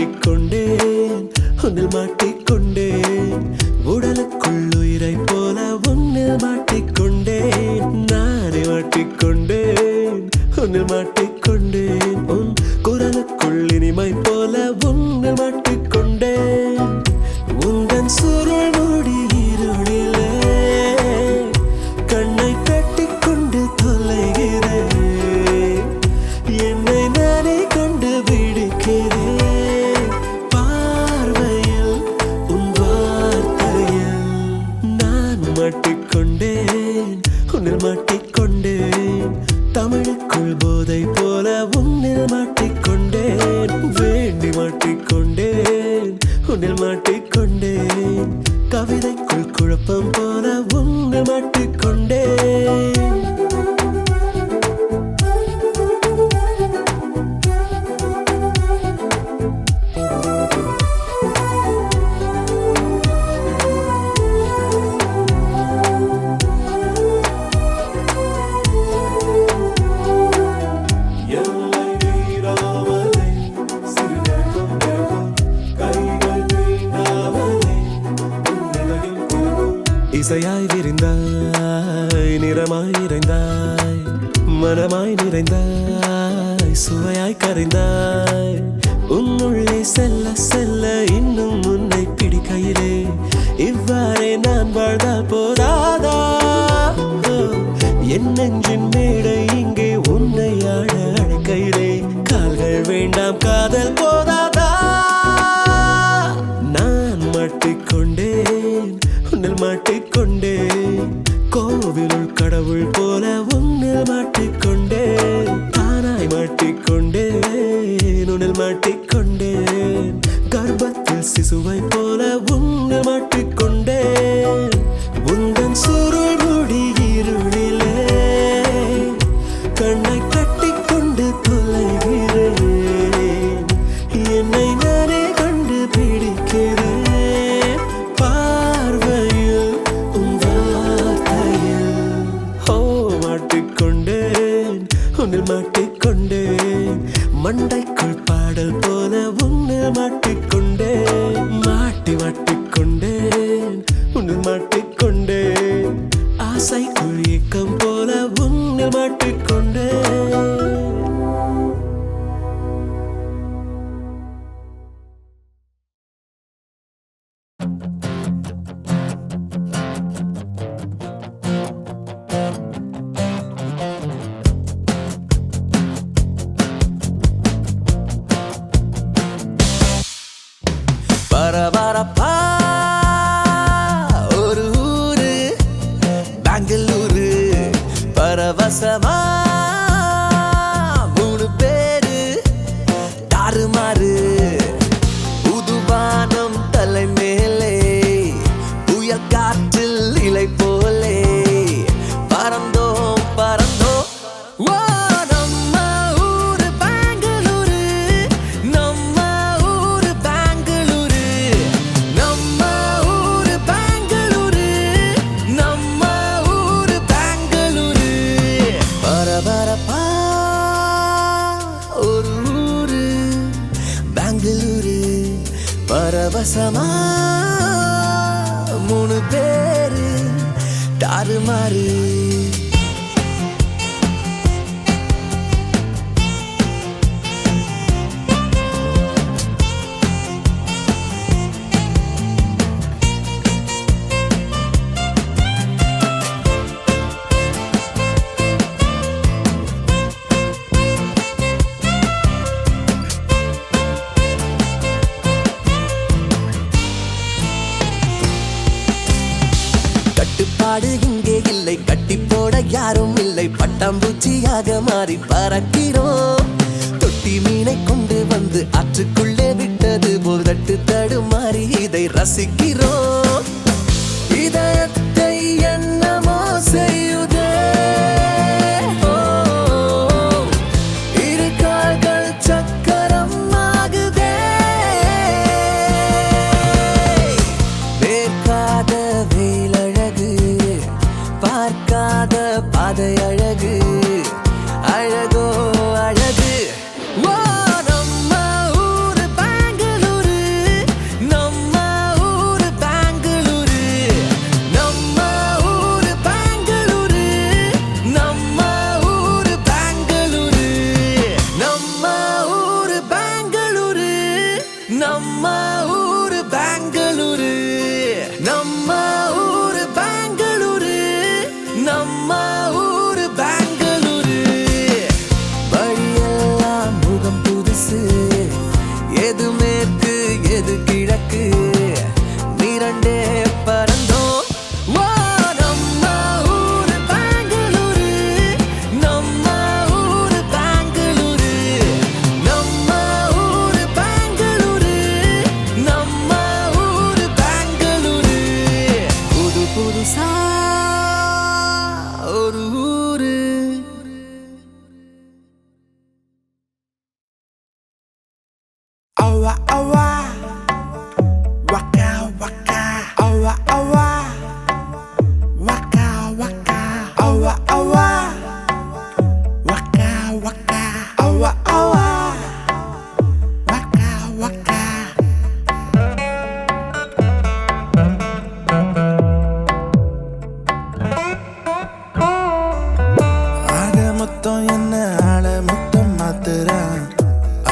மாட்டிக்கொண்டேன் உன்னில் மாட்டிக்கொண்டேன் உடலுக்குள் உயிரை போல உன்னில் மாட்டிக்கொண்டேன் நானே மாட்டிக்கொண்டேன் உன்னில் மாட்டிக்கொண்டேன் உன் குரலுக்குள் இனிமை போல உன்னில் மாட்டிக்கொண்டேன் உந்தன் சுருள் மூடி இருளிலே கண்ணை கட்டிக்கொண்டு தொலைகிறேன் என்னை நானே கண்டுபிடிக்கிறேன் பார்வையில் உன் வார்த்தையில் நான் மாட்டிக்கொண்டேன் உன்னில் மாட்டிக்கொண்டேன் தமிழுக்குள் போதை போல உன்னில் மாட்டிக்கொண்டேன் வேண்டி மாட்டிக்கொண்டேன் உன்னில் மாட்டிக்கொண்டேன் கவிதைக்குள் குழப்பம் போல உன்னில் மாட்டிக்கொண்டேன் இசையாய் விரிந்தாய் நிறமாய் நிறைந்தாய் மனமாய் நிறைந்தாய் சுவையாய் கரைந்தாய் உன்னுள்ளே செல்ல செல்ல இன்னும் உன்னை பிடிக்கையிலே இவ்வாறே நான் வாழ்ந்தால் போதாதா என் நெஞ்சின் மேடை இங்கே உன்னை ஆட அழைக்கையிலே கால்கள் வேண்டாம் காதல் போதாதா நான் மாட்டிக்கொண்டேன் உன்னில் மாட்டிக்கொண்டேன் கோவிலுள் கடவுள் போல உன்னில் மாட்டிக்கொண்டேன் தானாய் மாட்டிக்கொண்டேன் உன்னில் மாட்டிக்கொண்டேன் கர்ப்பத்தில் சிசுவை போல உன்னில் மாட்டிக்கொண்டேன் உந்தன் சுருள் மூடி இருளிலே கண்ணை கட்டிக்கொண்டு தொலைகிறேன் என்னை நானே கண்டுபிடிக்கிறேன் பார்வையில் உன் வார்த்தையில் மாட்டிக்கொண்டேன் உன்னில் மாட்டிக்கொண்டேன் மண்டைக்குள் பாடல் போல உன்னில் மாட்டிக்கொண்டேன் மாட்டிக்கொண்டேன் உன்னில் மாட்டிக்கொண்டேன் ஆசைக்குள் ஏக்கம் போல உன்னில் மாட்டிக்கொண்டேன் பரபரப்பா ஒரு ஊரு பெங்களூரு பரவசமா மூணு பேரு தாறுமாறு புதுவானம் தலை மேலே புயல் காற்றில் இலை போலே பறந்தோம் பறந்தோம் ஓ நம்ம ஊரு பெங்களூரு நம்ம ஊரு பெங்களூரு நம்ம ஊரு பெங்களூரு நம்ம ஊரு பெங்களூரு பரபரப்பா ஒரு ஊரு பெங்களூரு பரவசமா மூணு பேரு தாறுமாறு கட்டுப்பாடு இங்கே இல்லை கட்டி போட யாரும் இல்லை பட்டாம்பூச்சியாக மாறி பறக்கிறோம் தொட்டி மீனை கொண்டு வந்து ஆற்றுக்குள்ளே விட்டது போல் தட்டு தடுமாறி இதை ரசிக்கிறோம் இதயத்தை என்னமோ செய்யுதே இரு கால்கள் சக்கரம் ஆகுதே வேர்க்காத வேலழகு பார்க்காத பாதை அழகு அழகோ அழகு ஓ நம்ம ஊரு Bengaluru awa awa, waka waka, awa awa, waka waka, awa awa, waka waka, awa awa, waka waka. ஆக மொத்தம் என்ன ஆள மொத்தம் மாத்துறான்.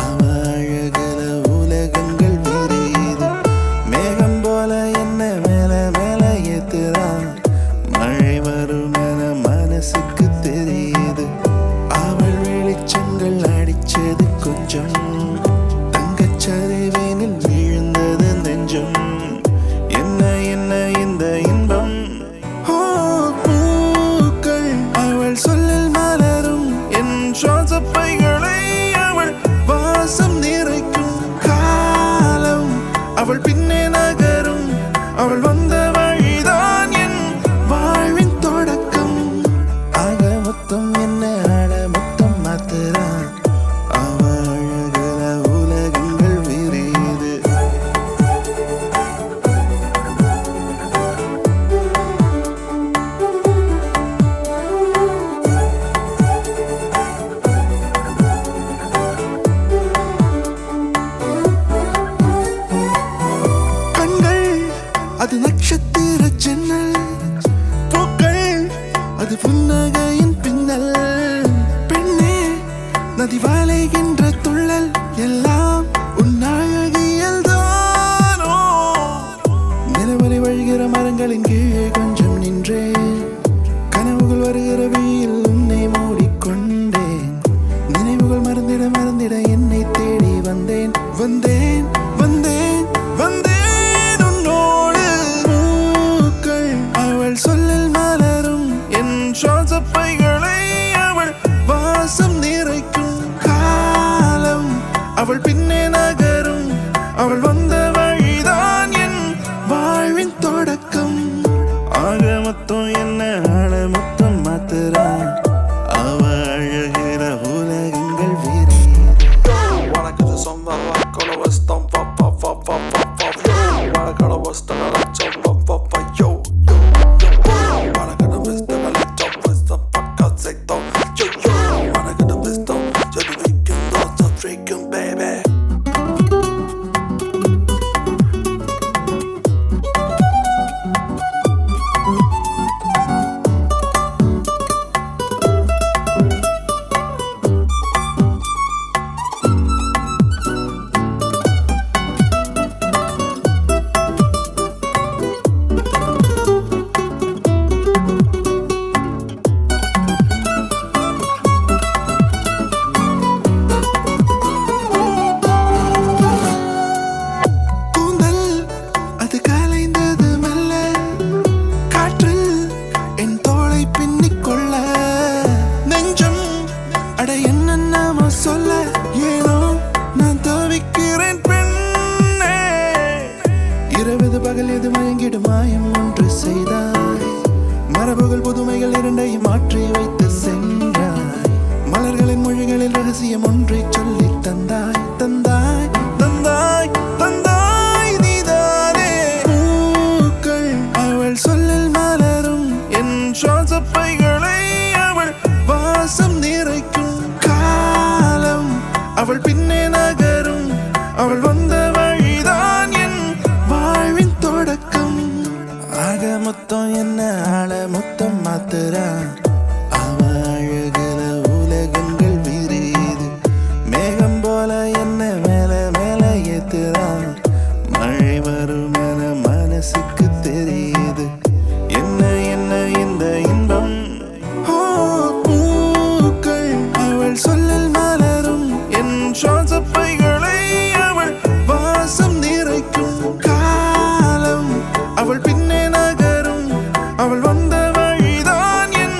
அவ அழகுல உலகங்கள் விரியுது. மேகம் போல என்ன மேல மேல ஏத்துறான். மழை வரும் என மனசுக்கு தெரியுது. அவள் வெளிச்சங்கள் அடிச்சது கொஞ்சம், தங்கச்சரிவேனில் விழுந்தது நெஞ்சம். என்ன என்ன இந்த இன்பம். ஓ பூக்கள் அவள் சொல்லில் மலரும். என் சுவாசப்பைகளை அவள் வாசம் நிறைக்கும். காலம் அவள் பின்னே நகரும். அவள் வந்த வழிதான் என் வாழ்வின் தொடக்கம். ஆக மொத்தம் என்ன ஆட மொத்தம் மாத்துறான். அவ அழகுல உலகங்கள் விரியுது. கண்கள் அது நட்சத்திர ஜன்னல். பூக்கள் அது புன்னகையின் பின்னல். பெண்ணே நதி வாழைகின்ற துள்ளல். எல்லாம் உன் அழகியல் தானோ. நிலவரை வழிகிற மரங்களின் கீழே கொஞ்சம் நின்றேன். கனவுகள் வருகிற வெயில் உன்னை மூடிக்கொண்டேன். நினைவுகள் மறந்திட மறந்திட என்னை தேடி வந்தேன் வந்தேன் வந்தேன் வந்தேன் உன்னோடு. பூக்கள் அவள் சொல்லில் மலரும். என் சுவாசப்பைகளை அவள் வாசம் நிறைக்கும். காலம் அவள் பின்னே நகரும். அவள் வந்த வழிதான் என் வாழ்வின் தொடக்கம். ஆக மொத்தம் என்ன ஆள மொத்தம் மாத்துறான். அவ அழகிற உலகங்கள் விரியுது. Wanna get this on the rock, gonna west on pop pop pop pop pop pop yo. Wanna get a west on the rock, jump pop pop pop yo yo yo. Wanna get a west on the rock, jump west on pop out say yo yo. Wanna get a west on, just the weekend, lots of freaking baby. கூந்தல் அது கலைந்தது மெல்ல. காற்றில் என் தோளை பின்னிக் கொள்ள. நெஞ்சம் அட என்ன நாம சொல்ல. ஏனோ நான் தவிக்கிறேன் பெண்ணே. இரவது பகல் எது மயங்கிடு மாயம் ஒன்று செய்தாய். மரபுகள் புதுமைகள் இரண்டையும் மாற்றி வைத்து சென்றாய். மலர்களின் மொழிகளில் ரகசியம் ஒன்றை சொல்லி தந்தாய் தந்தாய் தந்தாய் தந்தாய் நீதானே. பூக்கள் அவள் சொல்லில் மலரும். என் சுவாசப்பைகளை அவள் வாசம் நிறைக்கும். காலம் அவள் பின்னே நகரும். அவள் வந்த வழிதான் என் வாழ்வின் தொடக்கம். ஆக மொத்தம் என்ன ஆள மொத்தம் மாத்துறான். அவ அழகுல உலகங்கள் விரியுது. மேகம் போல என்ன மேல மேல ஏத்துறான். மழை வரும் என மனசுக்கு தெரியுது. என்ன என்ன இந்த இன்பம். ஓ பூக்கள் அவள் சொல்லில் மலரும். என் சுவாசப்பைகளை அவள் வாசம் நிறைக்கும். காலம் அவள் பின்னே நகரும். அவள் வந்த வழிதான் என்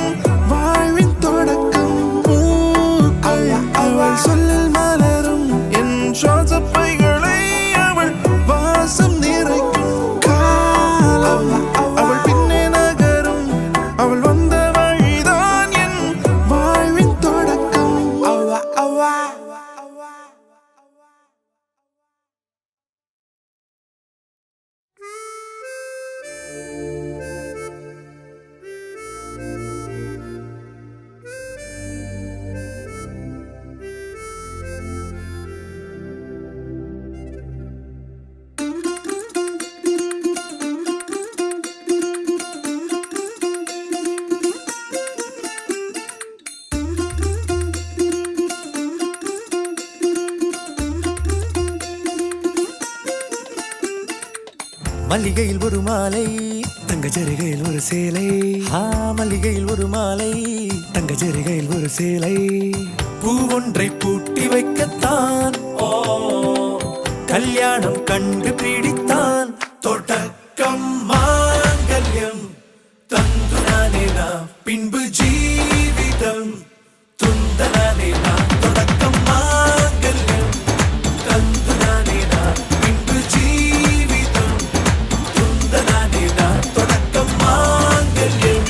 வாழ்வின் தொடக்கம். பூக்கள் அவள் சொல்லில் மலரும். என் சுவாசப்பைகளை அவள் வாசம் நிறைக்கும். காலம் அவள் பின்னே நகரும். அவள் வந்த வழிதான் என் வாழ்வின் தொடக்கம். மல்லிகையில் ஒரு மாலை தங்க ஜரிகையில் ஒரு சேலை மல்லிகையில் ஒரு மாலை தங்க ஜரிகையில் ஒரு சேலை பூ ஒன்றை பூட்டி வைக்கத்தான் கல்யாணம் கண்டு பிடித்தான் தொடக்கம் மாங்கல்யம் தந்துனானே நாம் பின்பு ஜீவிதம் துந்தனானே நாம் தொடக்கம் மாங்கல்யம் தந்துனானே நாம் பின்பு ஜீவிதம் துந்தனானே நாம் தொடக்கம் மாங்கல்யம்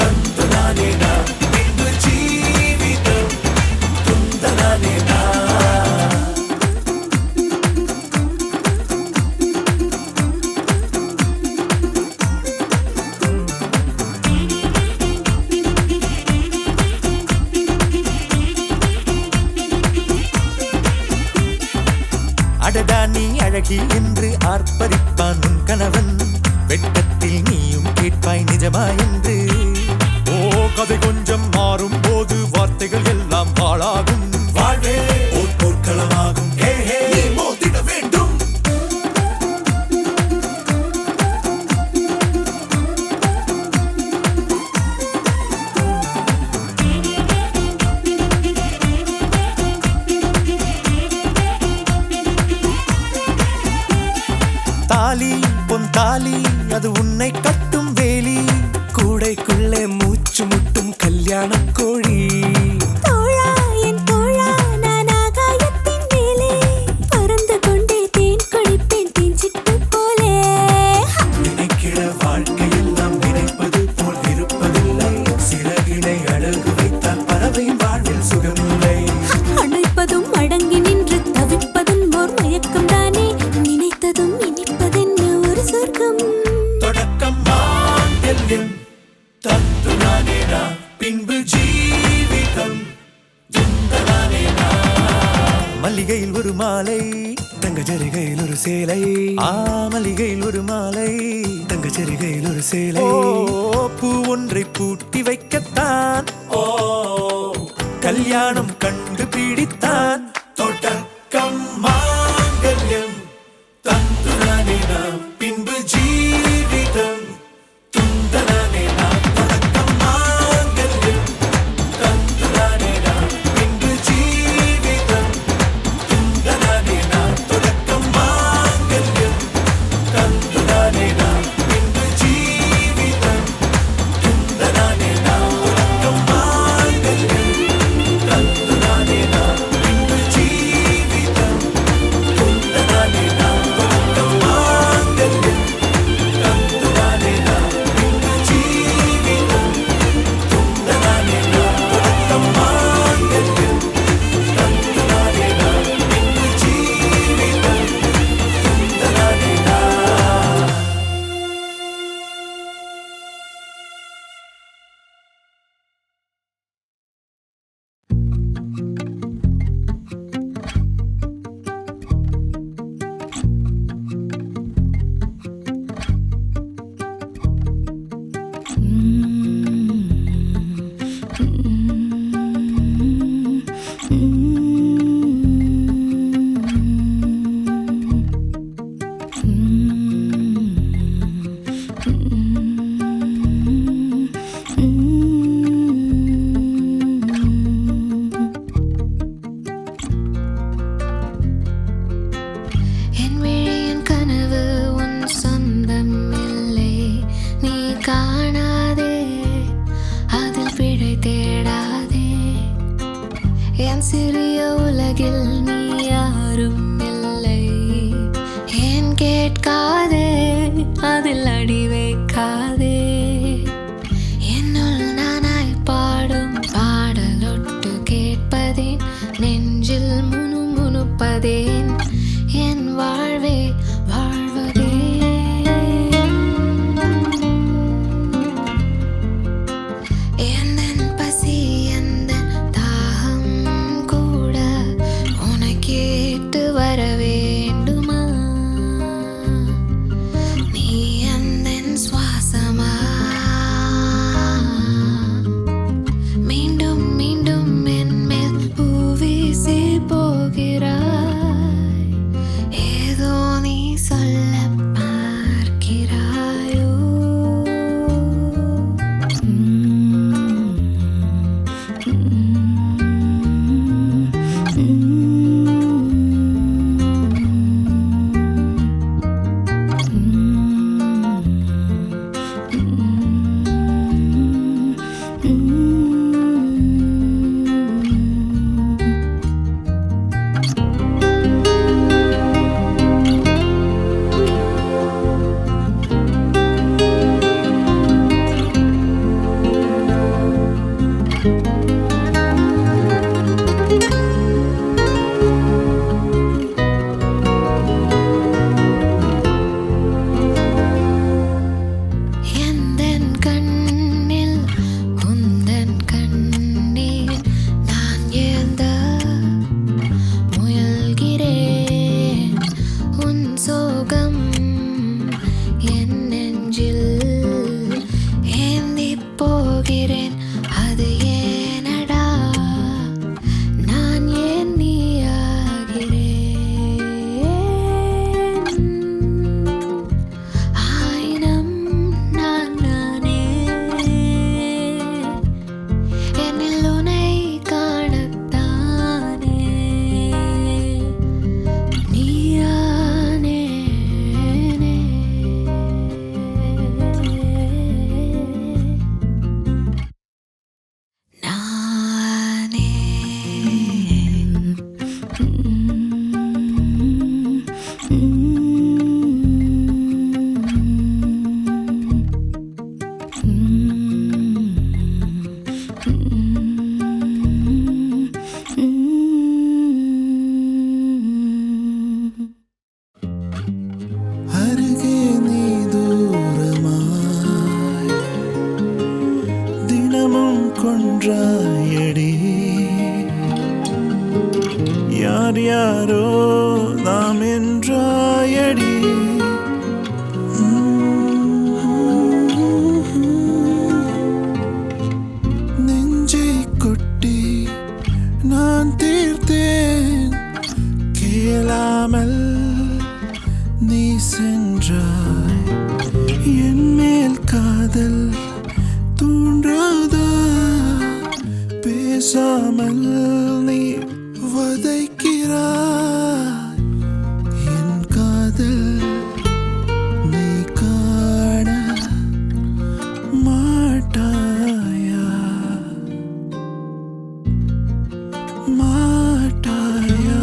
தந்துனானே நாம் பின்பு ஜீவிதம் துந்தனானே நாம் அடடா நீ அழகி என்று ஆர்ப்பரிப்பான் உன் கணவன் வெட்கத்தில் நீயும் கேட்பாய் நிஜமா என்று கதை கொஞ்சம் மாறும் போது வார்த்தைகள் எல்லாம் பாழாகும் வாழ்வே ஓர் போர்க்களமாகும் மோதிட வேண்டும் தாலி பொன் தாலி அது உன்னை கட்டும் வேலி கூடைக்குள்ளே மூச்சு முட்டும் கல்யாண கோழி தோழா என் தோழா நான் ஆகாயத்தின் மேலே பறந்து கொண்டே தேன் குடிப்பேன் தேஞ்சிட்டு போலே நினைக்கிற வாழ்க்கையில் நாம் நினைப்பது போல் இருப்பதில்லை சிறகினை அழகு வைத்தால் பறவை வாழ்வில் சுகமில்லை அணைப்பதும் அடங்கி நின்று தவிப்பதும் ஓர் மயக்கம் தானே நினைத்ததும் இனிப்பதென்ன ஒரு சொர்க்கம் தொடக்கம் மாங்கல்யம் தந்துனானே நாம் பின்பு ஜீவிதம் துந்தனானே நாம் மல்லிகையில் ஒரு மாலை தங்க ஜரிகையில் ஒரு சேலை மல்லிகையில் ஒரு மாலை தங்க ஜரிகையில் ஒரு சேலை பூ ஒன்றை பூட்டி வைக்கத்தான் கல்யாணம் கண்டு பிடித்தான் தொடக்கம் மாங்கல்யம் தந்துனானே நாம் பின்பு ஜீவிதம் துந்தனானே நாம் தொடக்கம் மாங்கல்யம் தந்துனானே நாம் பின்பு ஜீவிதம் துந்தனானே நாம் தொடக்கம் மாங்கல்யம் தந்துனானே நாம் பின்பு ஜீவிதம் துந்தனானே நாம் தொடக்கம் மாங்கல்யம் தந்துனானே நாம் பின்பு ஜீவிதம் துந்தனானே நாம் தொடக்கம் மாங்கல்யம் தந்துனானே நாம் பின்பு ஜீவிதம் துந்தனானே நாம் தொடக்கம் மாங்கல்யம் தந்துனானே நாம் பின்பு ஜீவிதம் துந்தனானே நாம் என் விழியின் கனவு உன் சொந்தம் இல்லை நீ காணாதே அதில் பிழை தேடாதே என் சிறிய உலகில் நீ யாரும் இல்லை ஏன் கேட்காதே அதில் அடி வைக்காதே என்னுள் நானாய் பாடும் பாடலொட்டு கேட்பதேன் நெஞ்சில் முணுமுணுப்பதேன் என் வாழ்வே வாழ்வதே எந்தன் பசி எந்தன் தாகம் கூட உனக்கேட்டு வர வேண்டுமா நீ எந்தன் சுவாசமா மீண்டும் மீண்டும் என் மேல் பூவீசி போகிறாய் ஏதோ நீ யார் யாரோ நாம் என்றாயடி நெஞ்சை கொட்டி நான் தீர்த்தேன் கேளாமல் நீ சென்றாய் என் மேல் காதல் தூண்டாதா பேசாமல் நீ வதைக்கிறாய் என் காதல் நீ காண மாட்டாயா மாட்டாயா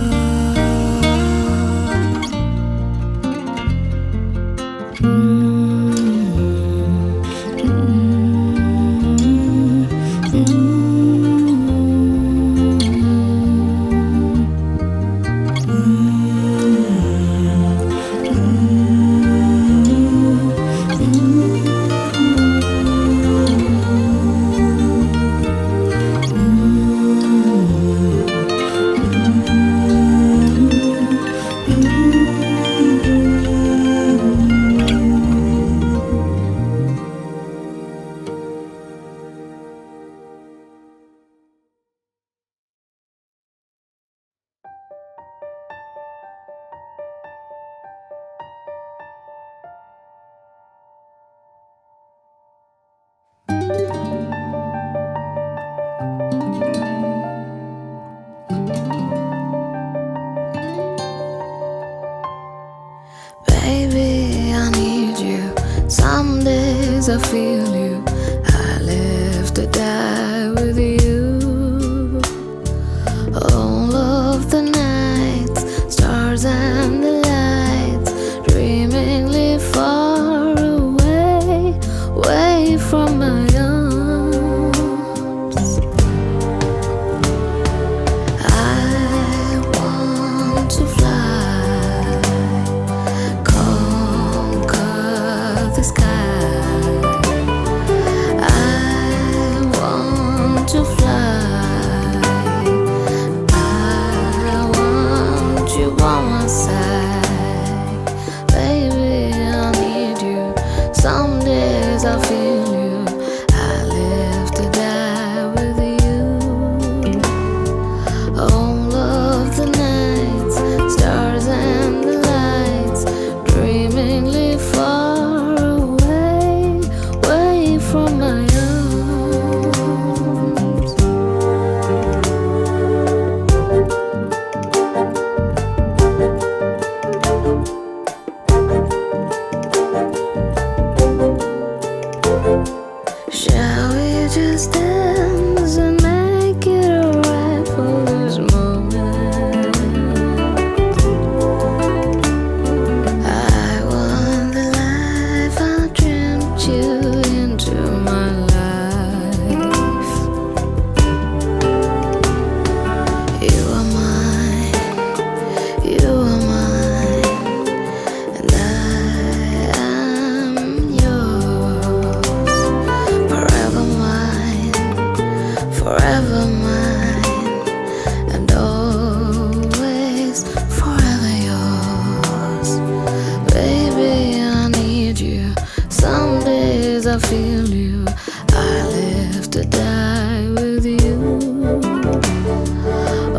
Baby, I need you. Some days I feel you. I live to die with you. All of the nights, stars and the lights, dreamingly far away, away from my arms. I want to fly, conquer the sky. I want to fly. I want you on my side. Baby, I need you. Some days I feel you. I live to die with you. All of the nights, stars and the lights, dreamingly far away, away from my arms. Shall we just dance and make it alright for this moment? I want the life I dreamt you into my life. You are mine, you are mine, and I am yours. Forever mine, forever mine, and always forever yours. Baby, I need you. Some days I feel you. I live to die with you.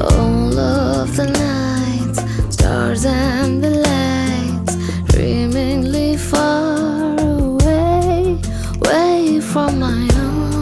All of the nights, stars and the lights, dreamingly far away, away from my arms.